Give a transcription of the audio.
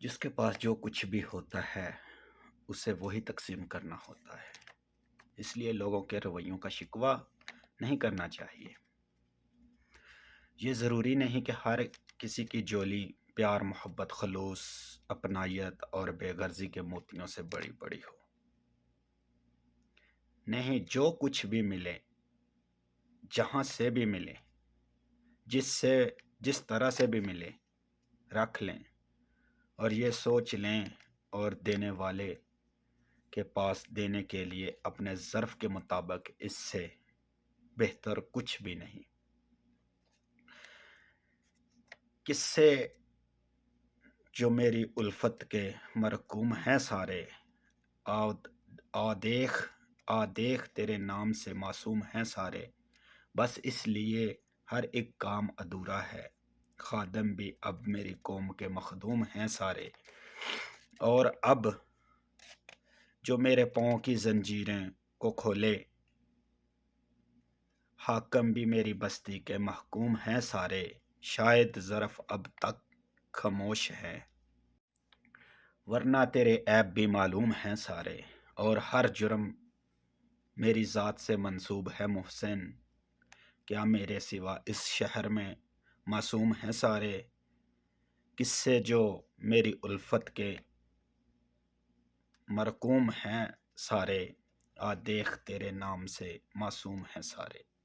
جس کے پاس جو کچھ بھی ہوتا ہے اسے وہی تقسیم کرنا ہوتا ہے، اس لیے لوگوں کے رویوں کا شکوہ نہیں کرنا چاہیے۔ یہ ضروری نہیں کہ ہر کسی کی جولی پیار، محبت، خلوص، اپنائیت اور بے غرضی کے موتیوں سے بڑی بڑی ہو۔ نہیں، جو کچھ بھی ملے، جہاں سے بھی ملے، جس طرح سے بھی ملے، رکھ لیں اور یہ سوچ لیں اور دینے والے کے پاس دینے کے لیے اپنے ظرف کے مطابق اس سے بہتر کچھ بھی نہیں۔ کس سے جو میری الفت کے مرقوم ہیں سارے، آ دیکھ تیرے نام سے معصوم ہیں سارے، بس اس لیے ہر ایک کام ادھورا ہے، خادم بھی اب میری قوم کے مخدوم ہیں سارے۔ اور اب جو میرے پاؤں کی زنجیریں کو کھولے، حاکم بھی میری بستی کے محکوم ہیں سارے، شاید ظرف اب تک خاموش ہے، ورنہ تیرے عیب بھی معلوم ہیں سارے۔ اور ہر جرم میری ذات سے منسوب ہے محسن، کیا میرے سوا اس شہر میں معصوم ہیں سارے، کس سے جو میری الفت کے مرقوم ہیں سارے، آ دیکھ تیرے نام سے معصوم ہیں سارے۔